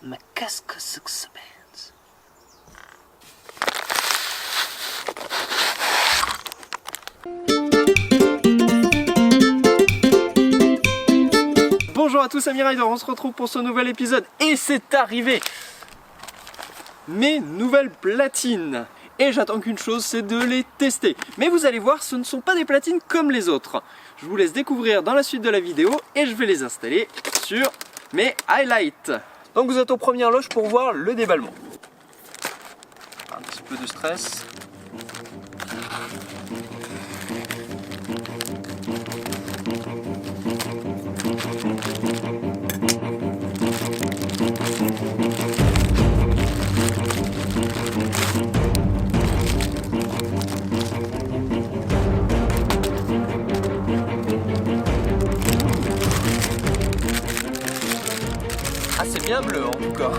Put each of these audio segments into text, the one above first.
Mais qu'est-ce que c'est que ce bête? Bonjour à tous, amis riders, on se retrouve pour ce nouvel épisode et c'est arrivé! Mes nouvelles platines. Et j'attends qu'une chose, c'est de les tester. Mais vous allez voir, ce ne sont pas des platines comme les autres. Je vous laisse découvrir dans la suite de la vidéo et je vais les installer sur mes highlights. Donc vous êtes aux premières loges pour voir le déballement. Un petit peu de stress. Ah, c'est bien bleu en tout cas.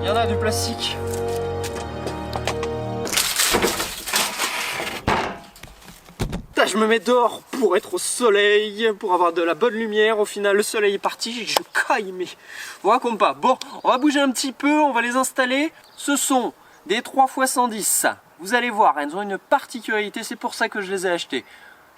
Il y en a du plastique. Je me mets dehors pour être au soleil, pour avoir de la bonne lumière. Au final, le soleil est parti, je caille, mais vous raconte pas. Bon, on va bouger un petit peu, on va les installer. Ce sont des 3x110. Vous allez voir, elles ont une particularité, c'est pour ça que je les ai achetées.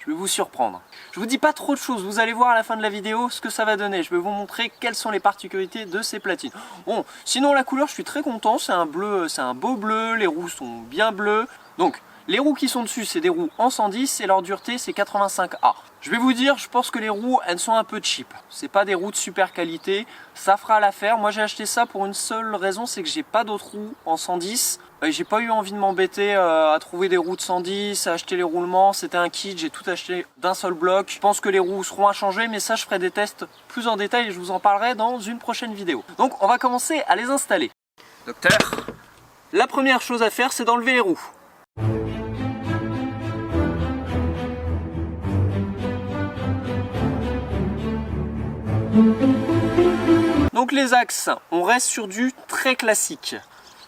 Je vais vous surprendre. Je vous dis pas trop de choses, vous allez voir à la fin de la vidéo ce que ça va donner. Je vais vous montrer quelles sont les particularités de ces platines. Bon, sinon la couleur, je suis très content, c'est un bleu, c'est un beau bleu, les roues sont bien bleues. Donc, les roues qui sont dessus, c'est des roues en 110 et leur dureté, c'est 85A. Je vais vous dire, je pense que les roues, elles sont un peu cheap. C'est pas des roues de super qualité, ça fera l'affaire. Moi, j'ai acheté ça pour une seule raison, c'est que j'ai pas d'autres roues en 110. J'ai pas eu envie de m'embêter à trouver des roues de 110, à acheter les roulements. C'était un kit, j'ai tout acheté d'un seul bloc. Je pense que les roues seront à changer, mais ça, je ferai des tests plus en détail et je vous en parlerai dans une prochaine vidéo. Donc, on va commencer à les installer. Docteur, la première chose à faire, c'est d'enlever les roues. Donc les axes, on reste sur du très classique.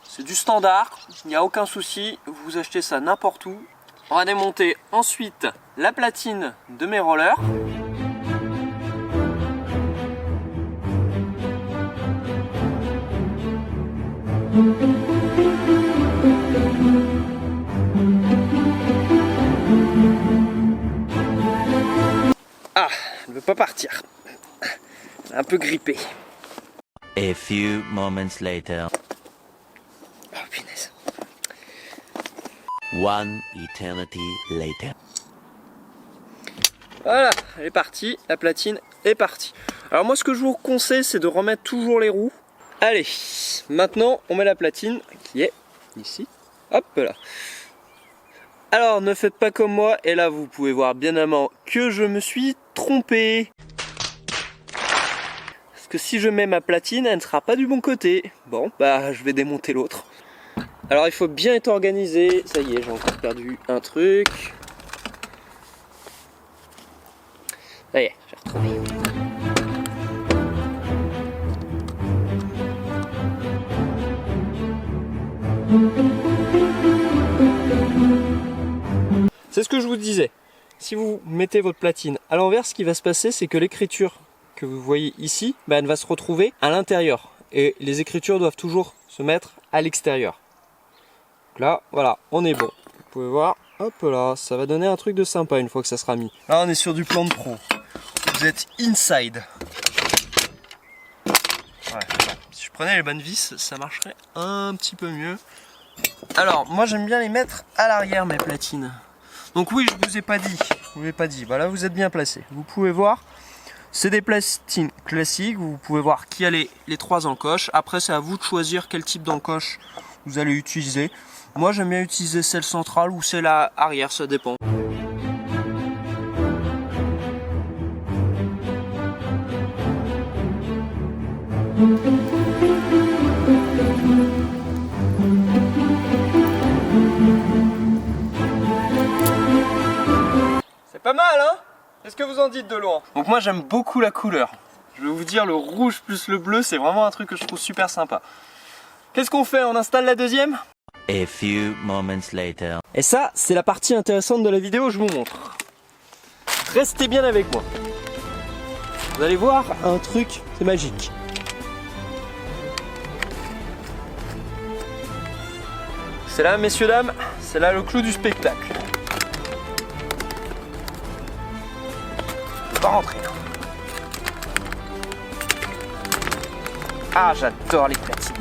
C'est du standard, il n'y a aucun souci, vous achetez ça n'importe où. On va démonter ensuite la platine de mes rollers. Ah, elle ne veut pas partir. Un peu grippé. A few moments later. Oh punaise. One eternity later. Voilà, elle est partie, la platine est partie. Alors moi ce que je vous conseille c'est de remettre toujours les roues. Allez, maintenant on met la platine qui est ici. Hop là. Alors ne faites pas comme moi et là vous pouvez voir bien évidemment que je me suis trompé. Parce que si je mets ma platine, elle ne sera pas du bon côté. Bon, bah je vais démonter l'autre. Alors il faut bien être organisé. Ça y est, j'ai encore perdu un truc. Ça y est, j'ai retrouvé. C'est ce que je vous disais. Si vous mettez votre platine à l'envers, ce qui va se passer, c'est que l'écriture que vous voyez ici, bah, elle va se retrouver à l'intérieur. Et les écritures doivent toujours se mettre à l'extérieur. Donc là, voilà, on est bon. Vous pouvez voir, hop là, ça va donner un truc de sympa une fois que ça sera mis. Là, on est sur du plan de pro. Vous êtes inside. Ouais, si je prenais les bonnes vis, ça marcherait un petit peu mieux. Alors, moi j'aime bien les mettre à l'arrière, mes platines. Donc oui, je vous ai pas dit. Voilà, vous êtes bien placé. Vous pouvez voir. C'est des platines classiques, vous pouvez voir qu'il y a les trois encoches. Après, c'est à vous de choisir quel type d'encoche vous allez utiliser. Moi, j'aime bien utiliser celle centrale ou celle arrière, ça dépend. Qu'est-ce que vous en dites de loin? Donc moi j'aime beaucoup la couleur. Je vais vous dire, le rouge plus le bleu, c'est vraiment un truc que je trouve super sympa. Qu'est-ce qu'on fait? On installe la deuxième? A few moments later. Et ça, c'est la partie intéressante de la vidéo, je vous montre. Restez bien avec moi. Vous allez voir un truc, c'est magique. C'est là, messieurs, dames, c'est là le clou du spectacle. On va rentrer. Ah, j'adore les platines.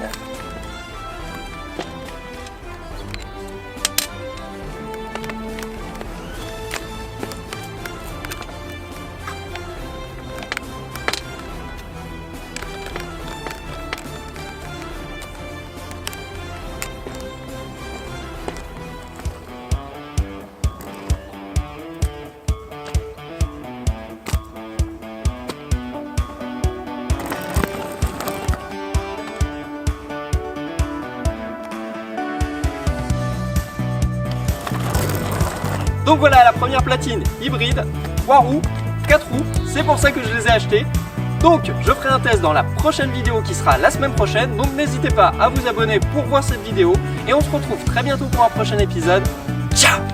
Donc voilà la première platine hybride, 3 roues, 4 roues, c'est pour ça que je les ai achetées. Donc je ferai un test dans la prochaine vidéo qui sera la semaine prochaine, donc n'hésitez pas à vous abonner pour voir cette vidéo et on se retrouve très bientôt pour un prochain épisode. Ciao!